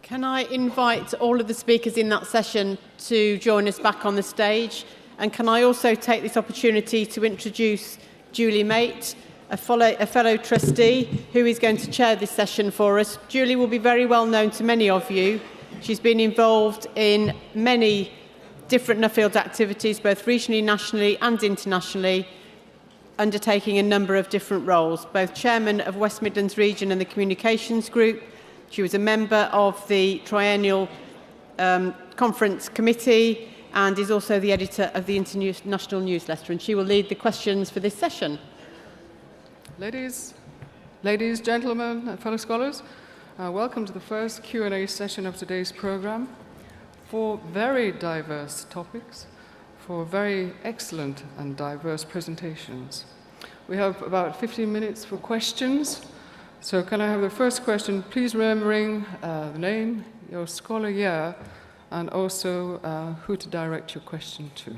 Can I invite all of the speakers in that session to join us back on the stage? And can I also take this opportunity to introduce Julie Mate, a fellow trustee who is going to chair this session for us. Julie will be very well known to many of you. She's been involved in many different Nuffield activities, both regionally, nationally and internationally, undertaking a number of different roles, both chairman of West Midlands Region and the Communications Group. She was a member of the Triennial Conference Committee and is also the editor of the International Newsletter, and she will lead the questions for this session. Ladies, gentlemen, fellow scholars, welcome to the first Q&A session of today's programme. For very diverse topics, for very excellent and diverse presentations. We have about 15 minutes for questions. So can I have the first question, please remembering the name, your scholar year, and also who to direct your question to.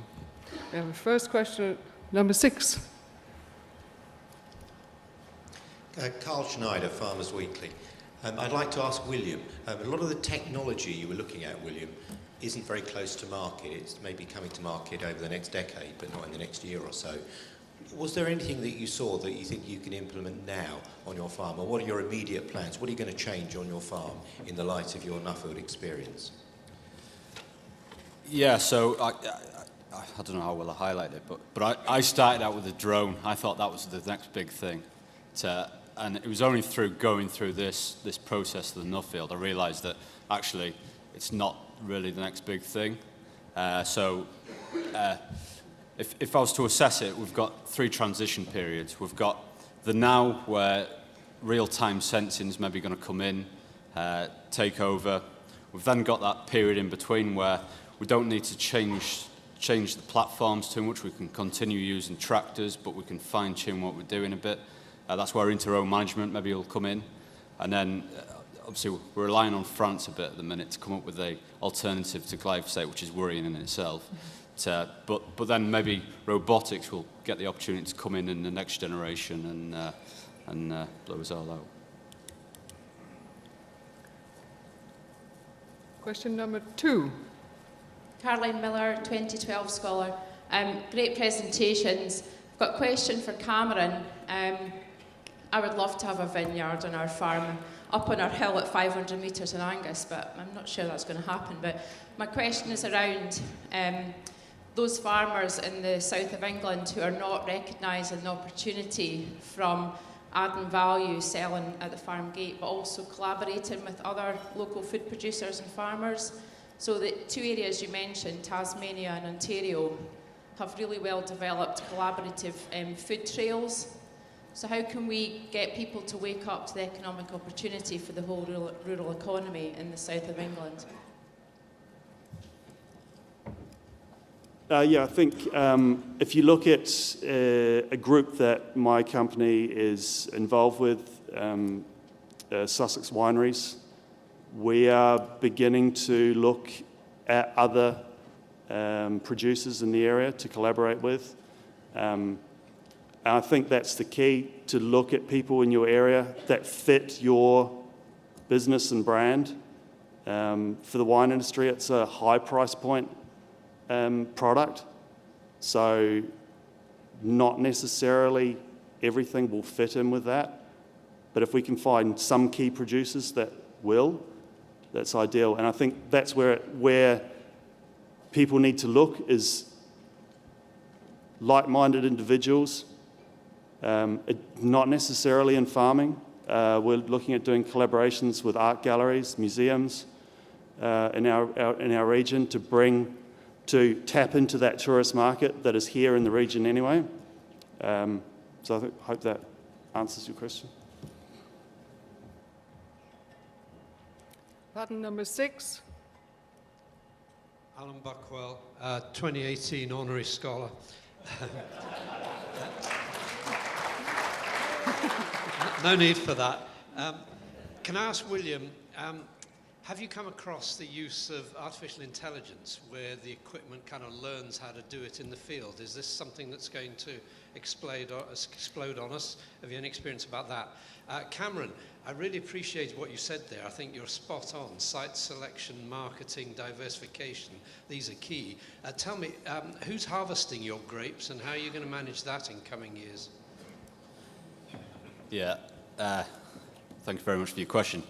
We have the first question, number 6. Carl Schneider, Farmers Weekly. I'd like to ask William, a lot of the technology you were looking at, William, isn't very close to market. It's maybe coming to market over the next decade, but not in the next year or so. Was there anything that you saw that you think you can implement now on your farm, or what are your immediate plans? What are you going to change on your farm in the light of your Nuffield experience? Yeah, so I don't know how well I highlight it, but I started out with a drone. I thought that was the next big thing. And it was only through going through this process of the Nuffield I realised that actually it's not really the next big thing. If I was to assess it, we've got 3 transition periods. We've got the now, where real-time sensing is maybe going to come in, take over. We've then got that period in between where we don't need to change the platforms too much. We can continue using tractors, but we can fine-tune what we're doing a bit. That's where inter-row management maybe will come in. And then, obviously, we're relying on France a bit at the minute to come up with an alternative to glyphosate, which is worrying in itself. But then maybe robotics will get the opportunity to come in the next generation and blow us all out. Question number 2. Caroline Miller, 2012 scholar. Great presentations. I've got a question for Cameron. I would love to have a vineyard on our farm, up on our hill at 500 metres in Angus, but I'm not sure that's going to happen. But my question is around those farmers in the south of England who are not recognising the opportunity from adding value, selling at the farm gate, but also collaborating with other local food producers and farmers. So the 2 areas you mentioned, Tasmania and Ontario, have really well developed collaborative food trails. So how can we get people to wake up to the economic opportunity for the whole rural economy in the south of England? I think if you look at a group that my company is involved with, Sussex Wineries, we are beginning to look at other producers in the area to collaborate with. And I think that's the key, to look at people in your area that fit your business and brand. For the wine industry, it's a high price point product, so not necessarily everything will fit in with that, but if we can find some key producers that will, that's ideal. And I think that's where people need to look, is like-minded individuals, not necessarily in farming. We're looking at doing collaborations with art galleries, museums in our region to tap into that tourist market that is here in the region anyway. So I hope that answers your question. Pattern number 6. Alan Buckwell, 2018 honorary scholar. No need for that. Can I ask William, Have you come across the use of artificial intelligence where the equipment kind of learns how to do it in the field? Is this something that's going to explode on us? Have you any experience about that? Cameron, I really appreciate what you said there. I think you're spot on. Site selection, marketing, diversification, these are key. Tell me, who's harvesting your grapes and how are you going to manage that in coming years? Yeah, thank you very much for your question.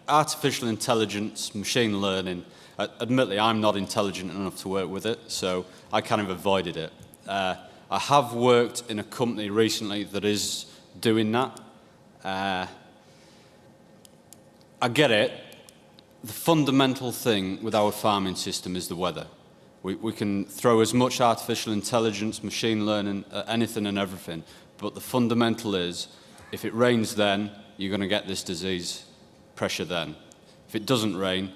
Artificial intelligence, machine learning, admittedly I'm not intelligent enough to work with it, so I kind of avoided it. I have worked in a company recently that is doing that. I get it. The fundamental thing with our farming system is the weather. We can throw as much artificial intelligence, machine learning, anything and everything, but the fundamental is, if it rains then, you're going to get this disease pressure then. If it doesn't rain,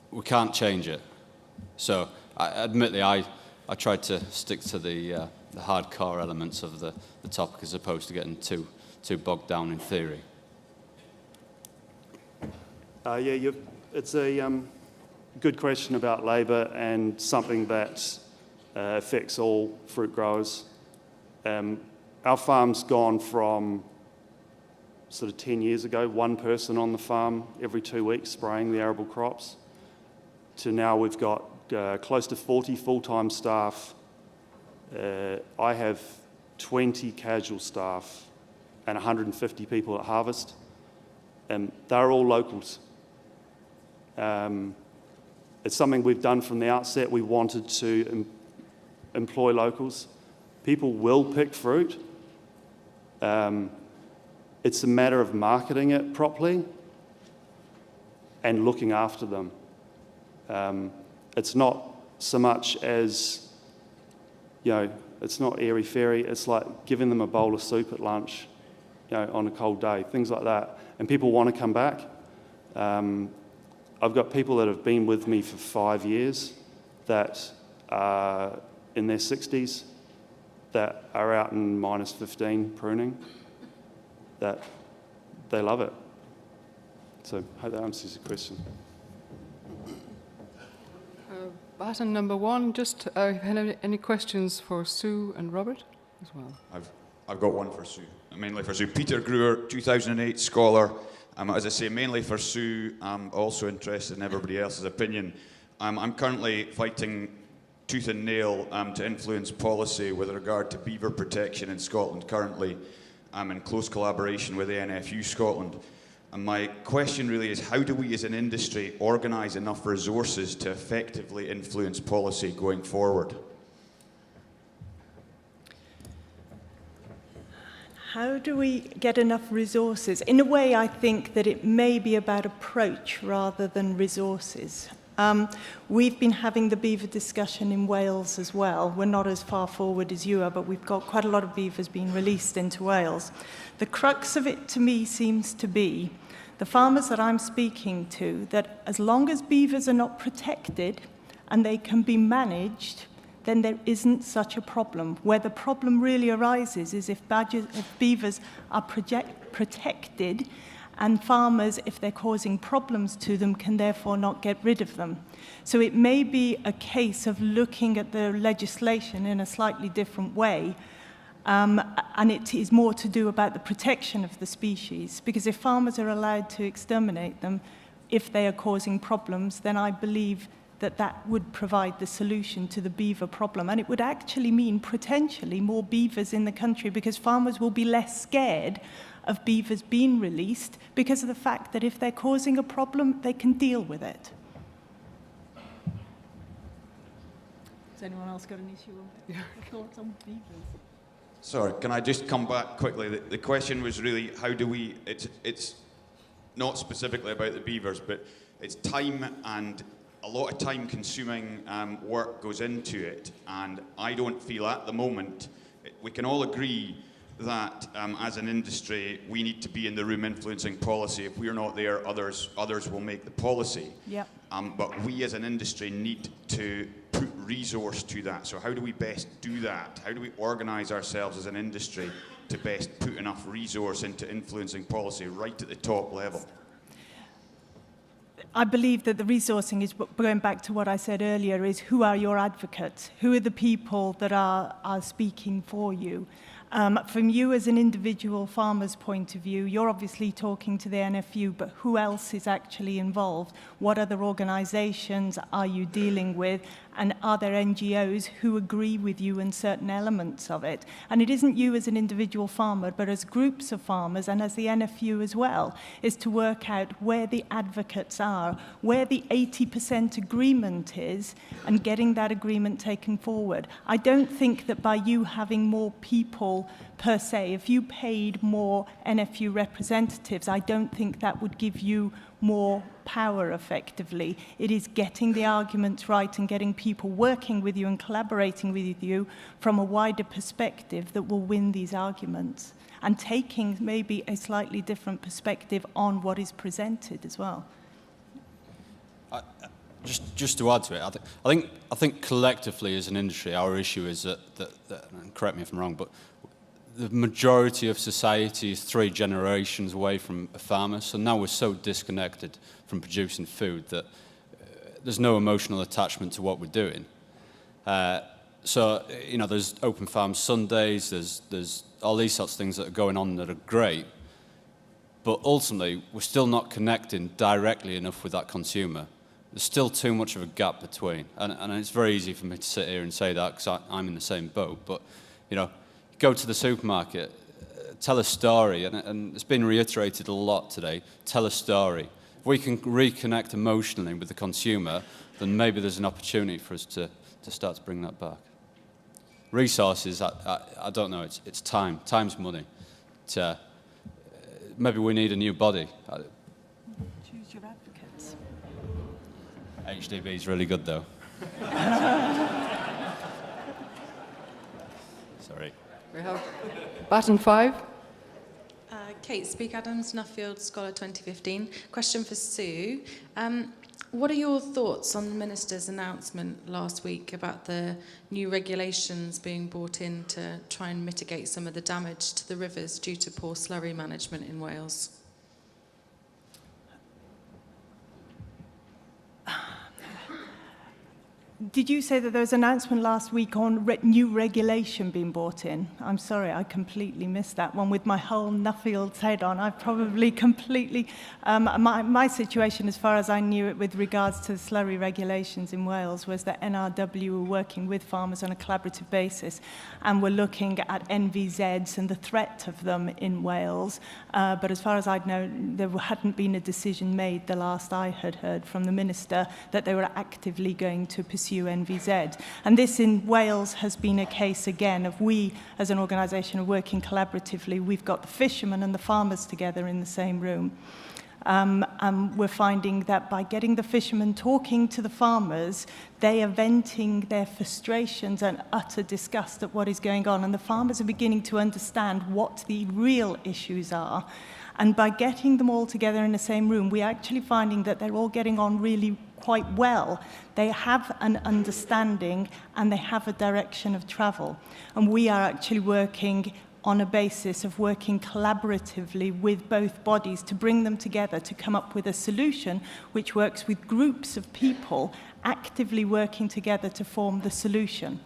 we can't change it. So, admittedly, I tried to stick to the hardcore elements of the topic as opposed to getting too bogged down in theory. It's a good question about labour and something that affects all fruit growers. Our farm's gone from sort of 10 years ago, one person on the farm every 2 weeks spraying the arable crops, to now we've got close to 40 full-time staff. I have 20 casual staff and 150 people at harvest. They're all locals. It's something we've done from the outset. We wanted to employ locals. People will pick fruit. It's a matter of marketing it properly and looking after them. It's not so much as, it's not airy-fairy. It's like giving them a bowl of soup at lunch, on a cold day, things like that. And people want to come back. I've got people that have been with me for 5 years that are in their 60s, that are out in -15 pruning, that they love it. So I hope that answers your question. Button number 1, just any questions for Sue and Robert as well? I've got one for Sue, mainly for Sue. Peter Brewer, 2008 scholar. As I say, mainly for Sue. I'm also interested in everybody else's opinion. I'm currently fighting tooth and nail to influence policy with regard to beaver protection in Scotland currently. In close collaboration with the NFU Scotland. And my question really is, how do we as an industry organise enough resources to effectively influence policy going forward? How do we get enough resources? In a way, I think that it may be about approach rather than resources. We've been having the beaver discussion in Wales as well. We're not as far forward as you are, but we've got quite a lot of beavers being released into Wales. The crux of it to me seems to be the farmers that I'm speaking to, that as long as beavers are not protected and they can be managed, then there isn't such a problem. Where the problem really arises is if beavers are protected, and farmers, if they're causing problems to them, can therefore not get rid of them. So it may be a case of looking at the legislation in a slightly different way, and it is more to do about the protection of the species, because if farmers are allowed to exterminate them, if they are causing problems, then I believe that that would provide the solution to the beaver problem. And it would actually mean potentially more beavers in the country, because farmers will be less scared of beavers being released because of the fact that if they're causing a problem, they can deal with it. Has anyone else got an issue with thoughts on beavers? Sorry, can I just come back quickly? The question was really, how do we, it's not specifically about the beavers, but it's time, and a lot of time consuming work goes into it, and I don't feel at the moment, we can all agree that as an industry we need to be in the room influencing policy. If we're not there, others will make the policy. Yep. But we as an industry need to put resource to that. So how do we best do that? How do we organise ourselves as an industry to best put enough resource into influencing policy right at the top level? I believe that the resourcing is, going back to what I said earlier, is who are your advocates? Who are the people that are speaking for you? From you as an individual farmer's point of view, you're obviously talking to the NFU, but who else is actually involved? What other organisations are you dealing with? And are there NGOs who agree with you in certain elements of it? And it isn't you as an individual farmer, but as groups of farmers and as the NFU as well, is to work out where the advocates are, where the 80% agreement is, and getting that agreement taken forward. I don't think that by you having more people per se, if you paid more NFU representatives, I don't think that would give you more power effectively. It is getting the arguments right and getting people working with you and collaborating with you from a wider perspective that will win these arguments, and taking maybe a slightly different perspective on what is presented as well. Just to add to it, I think collectively as an industry, our issue is that and correct me if I'm wrong, but the majority of society is 3 generations away from a farmer, so now we're so disconnected from producing food that there's no emotional attachment to what we're doing. So, you know, there's open farm Sundays, there's all these sorts of things that are going on that are great, but ultimately we're still not connecting directly enough with that consumer. There's still too much of a gap between, and it's very easy for me to sit here and say that because I'm in the same boat, but, you know, go to the supermarket, tell a story, and it's been reiterated a lot today, tell a story. If we can reconnect emotionally with the consumer, then maybe there's an opportunity for us to start to bring that back. Resources, I don't know, it's time. Time's money. Maybe we need a new body. Choose your advocates. HDB is really good, though. Sorry. We have button 5. Kate Speak-Adams, Nuffield Scholar 2015. Question for Sue. What are your thoughts on the Minister's announcement last week about the new regulations being brought in to try and mitigate some of the damage to the rivers due to poor slurry management in Wales? Did you say that there was an announcement last week on new regulation being brought in? I'm sorry, I completely missed that one. With my whole Nuffield head on, I probably completely... my situation, as far as I knew it with regards to the slurry regulations in Wales, was that NRW were working with farmers on a collaborative basis and were looking at NVZs and the threat of them in Wales. But as far as I'd known, there hadn't been a decision made, the last I had heard from the Minister, that they were actively going to pursue NVZ. And this in Wales has been a case again of we as an organisation are working collaboratively. We've got the fishermen and the farmers together in the same room. And we're finding that by getting the fishermen talking to the farmers, they are venting their frustrations and utter disgust at what is going on. And the farmers are beginning to understand what the real issues are. And by getting them all together in the same room, we're actually finding that they're all getting on really quite well. They have an understanding and they have a direction of travel. And we are actually working on a basis of working collaboratively with both bodies to bring them together to come up with a solution which works with groups of people actively working together to form the solution.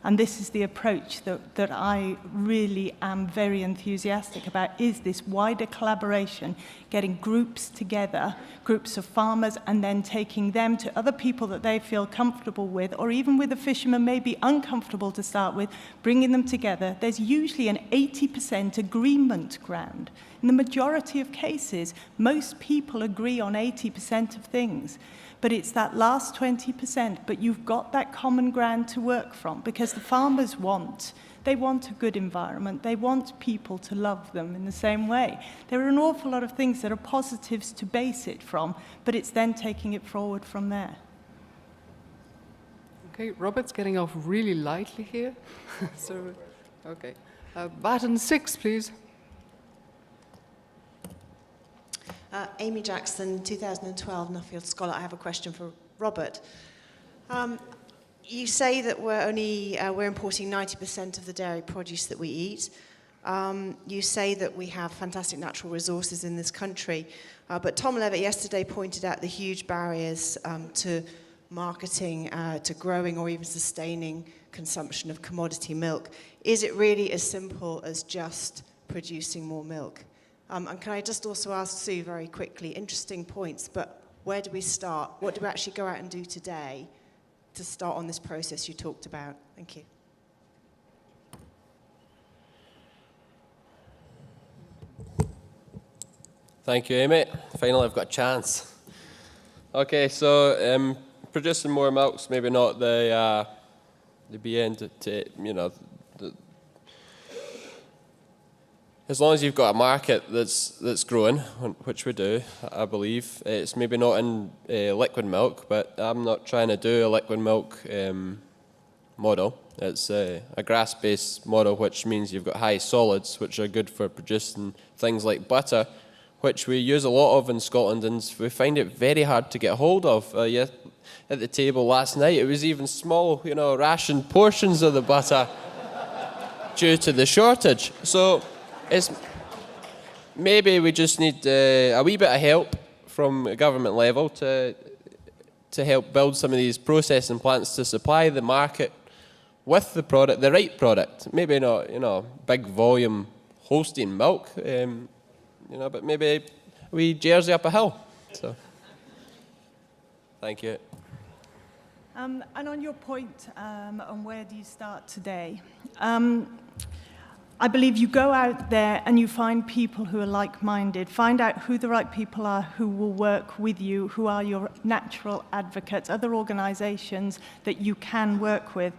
And this is the approach that I really am very enthusiastic about, is this wider collaboration, getting groups together, groups of farmers, and then taking them to other people that they feel comfortable with, or even with the fishermen maybe uncomfortable to start with, bringing them together. There's usually an 80% agreement ground. In the majority of cases, most people agree on 80% of things. But it's that last 20%, but you've got that common ground to work from, because the farmers they want a good environment. They want people to love them in the same way. There are an awful lot of things that are positives to base it from, but it's then taking it forward from there. Okay, Robert's getting off really lightly here. So, okay. Button 6, please. Amy Jackson, 2012 Nuffield Scholar. I have a question for Robert. You say that we're importing 90% of the dairy produce that we eat. You say that we have fantastic natural resources in this country, but Tom Levitt yesterday pointed out the huge barriers to marketing, to growing or even sustaining consumption of commodity milk. Is it really as simple as just producing more milk? And can I just also ask Sue very quickly, interesting points, but where do we start? What do we actually go out and do today to start on this process you talked about? Thank you. Thank you, Amy. Finally, I've got a chance. Okay, so producing more milk's maybe not the end to, you know, as long as you've got a market that's growing, which we do, I believe. It's maybe not in liquid milk, but I'm not trying to do a liquid milk model. It's a grass-based model, which means you've got high solids, which are good for producing things like butter, which we use a lot of in Scotland, and we find it very hard to get hold of. Yeah, at the table last night, it was even small, you know, ration portions of the butter due to the shortage. So it's maybe we just need a wee bit of help from a government level to help build some of these processing plants to supply the market with the product, the right product. Maybe not, you know, big volume Holstein milk, you know, but maybe a wee Jersey up a hill. So, thank you. And on your point on where do you start today, I believe you go out there and you find people who are like-minded, find out who the right people are who will work with you, who are your natural advocates, other organisations that you can work with.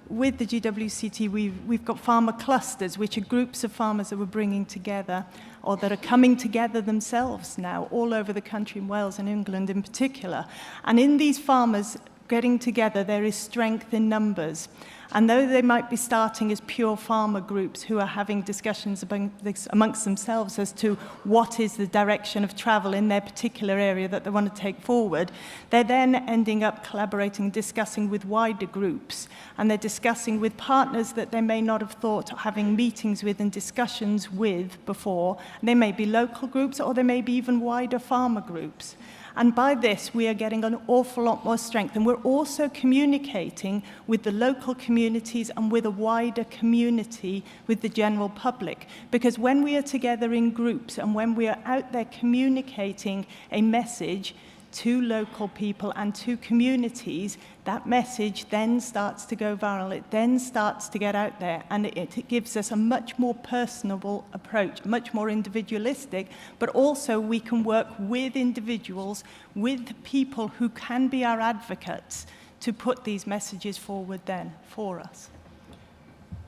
With the GWCT, we've got farmer clusters, which are groups of farmers that we're bringing together, or that are coming together themselves now, all over the country, in Wales and England in particular. And in these farmers getting together, there is strength in numbers. And though they might be starting as pure farmer groups who are having discussions amongst themselves as to what is the direction of travel in their particular area that they want to take forward, they're then ending up collaborating, discussing with wider groups, and they're discussing with partners that they may not have thought of having meetings with and discussions with before. They may be local groups, or they may be even wider farmer groups. And by this, we are getting an awful lot more strength. And we're also communicating with the local communities and with a wider community, with the general public. Because when we are together in groups and when we are out there communicating a message to local people and to communities, that message then starts to go viral. It then starts to get out there, and it gives us a much more personable approach, much more individualistic, but also we can work with individuals, with people who can be our advocates to put these messages forward then for us.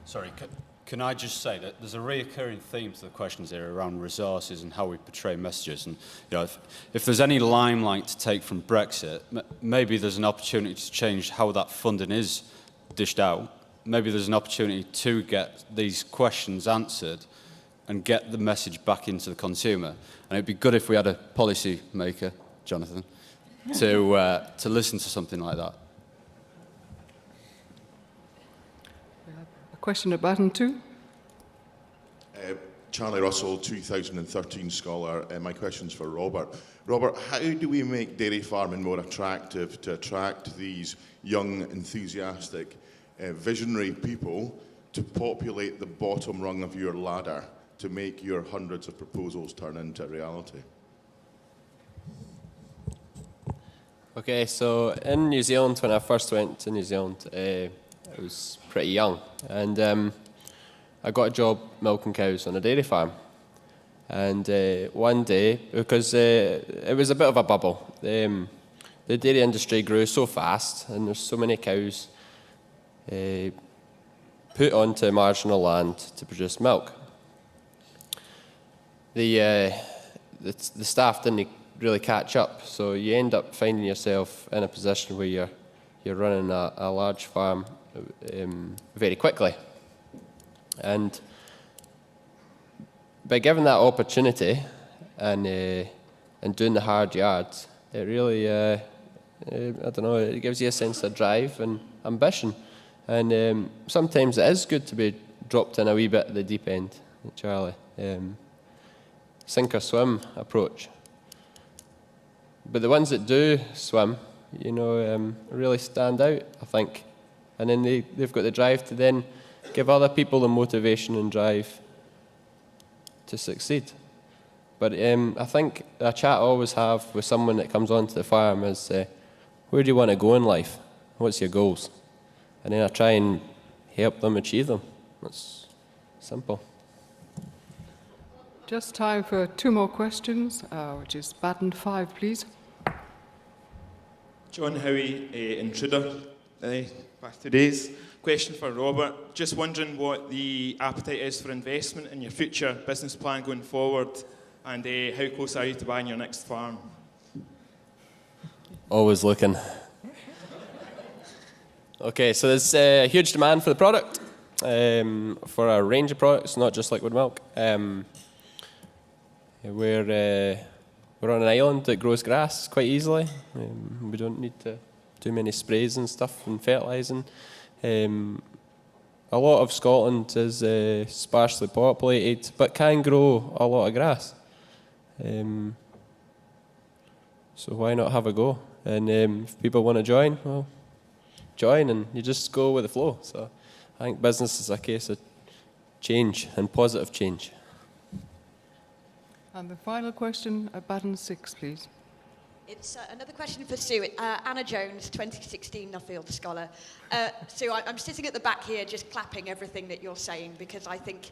Sorry, can I just say that there's a recurring theme to the questions here around resources and how we portray messages. And you know, if there's any limelight to take from Brexit, maybe there's an opportunity to change how that funding is dished out. Maybe there's an opportunity to get these questions answered and get the message back into the consumer. And it'd be good if we had a policy maker, Jonathan, to listen to something like that. Question at button 2. Charlie Russell, 2013 scholar. My question's for Robert. Robert, how do we make dairy farming more attractive to attract these young, enthusiastic, visionary people to populate the bottom rung of your ladder to make your hundreds of proposals turn into reality? Okay, so in New Zealand, when I first went to New Zealand, I was pretty young, and I got a job milking cows on a dairy farm. And one day, because it was a bit of a bubble, the dairy industry grew so fast, and there's so many cows put onto marginal land to produce milk. The staff didn't really catch up, so you end up finding yourself in a position where you're running a large farm very quickly. And by giving that opportunity and doing the hard yards, it really, I don't know, it gives you a sense of drive and ambition. And sometimes it is good to be dropped in a wee bit at the deep end, Charlie. Sink or swim approach. But the ones that do swim, really stand out, I think. And then they've got the drive to then give other people the motivation and drive to succeed. But I think a chat I always have with someone that comes onto the farm is, where do you want to go in life? What's your goals? And then I try and help them achieve them. That's simple. Just time for 2 more questions, which is Baton 5, please. John Howie, intruder, back to days. Question for Robert. Just wondering what the appetite is for investment in your future business plan going forward, and how close are you to buying your next farm? Always looking. Okay, so there's a huge demand for the product, for a range of products, not just liquid milk. We're on an island that grows grass quite easily. We don't need to do many sprays and stuff and fertilising. A lot of Scotland is sparsely populated, but can grow a lot of grass. So why not have a go? And if people want to join, well, join, and you just go with the flow. So I think business is a case of change and positive change. And the final question, Baton 6, please. It's another question for Sue. Anna Jones, 2016 Nuffield Scholar. Sue, I'm sitting at the back here just clapping everything that you're saying, because I think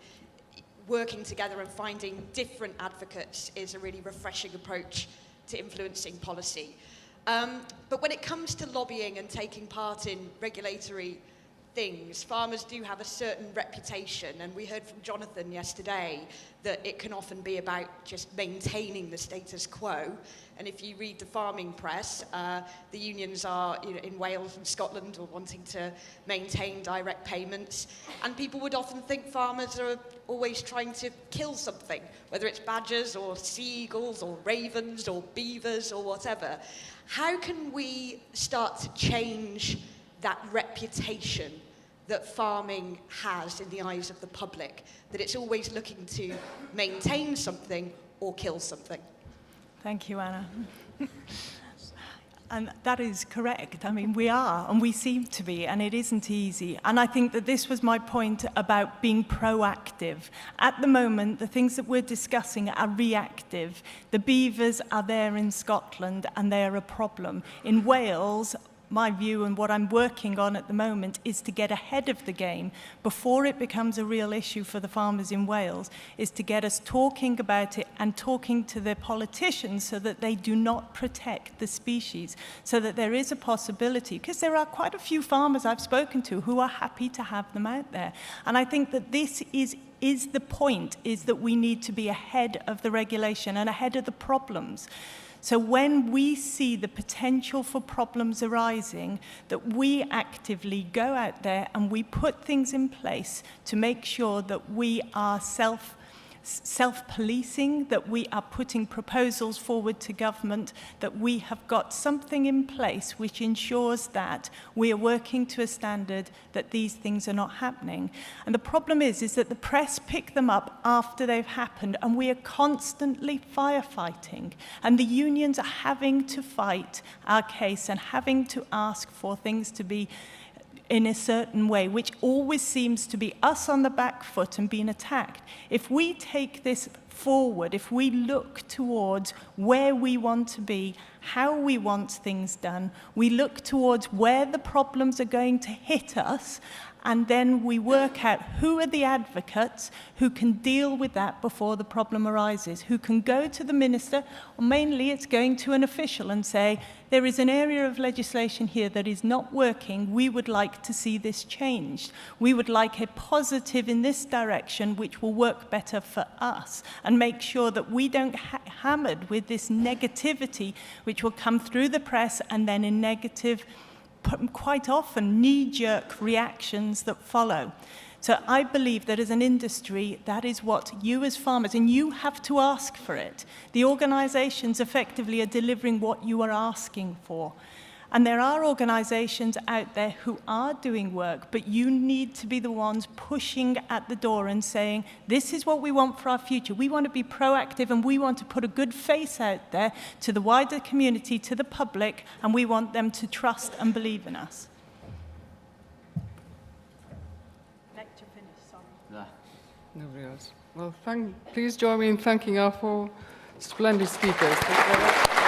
working together and finding different advocates is a really refreshing approach to influencing policy. But when it comes to lobbying and taking part in regulatory things, farmers do have a certain reputation, and we heard from Jonathan yesterday that it can often be about just maintaining the status quo. And if you read the farming press, the unions are in Wales and Scotland are wanting to maintain direct payments, and people would often think farmers are always trying to kill something, whether it's badgers or seagulls or ravens or beavers or whatever. How can we start to change that reputation that farming has in the eyes of the public, that it's always looking to maintain something or kill something? Thank you, Anna. And that is correct. I mean, we are, and we seem to be, and it isn't easy. And I think that this was my point about being proactive. At the moment, the things that we're discussing are reactive. The beavers are there in Scotland, and they're a problem. In Wales, my view and what I'm working on at the moment is to get ahead of the game before it becomes a real issue for the farmers in Wales, is to get us talking about it and talking to the politicians so that they do not protect the species, so that there is a possibility, because there are quite a few farmers I've spoken to who are happy to have them out there. And I think that this is the point, is that we need to be ahead of the regulation and ahead of the problems. So when we see the potential for problems arising, that we actively go out there and we put things in place to make sure that we are self-policing, that we are putting proposals forward to government, that we have got something in place which ensures that we are working to a standard that these things are not happening. And the problem is that the press pick them up after they've happened, and we are constantly firefighting. And the unions are having to fight our case and having to ask for things to be in a certain way, which always seems to be us on the back foot and being attacked. If we take this forward, if we look towards where we want to be, how we want things done, we look towards where the problems are going to hit us, and then we work out who are the advocates who can deal with that before the problem arises, who can go to the minister, or mainly it's going to an official and say, there is an area of legislation here that is not working, we would like to see this changed. We would like a positive in this direction which will work better for us, and make sure that we don't hammered with this negativity which will come through the press and then in negative, quite often knee-jerk reactions that follow. So I believe that as an industry, that is what you as farmers, and you have to ask for it. The organisations effectively are delivering what you are asking for. And there are organisations out there who are doing work, but you need to be the ones pushing at the door and saying, this is what we want for our future. We want to be proactive and we want to put a good face out there to the wider community, to the public, and we want them to trust and believe in us. Lecture finished, sorry. Nobody else. Well, please join me in thanking our 4 splendid speakers. Thank you very much.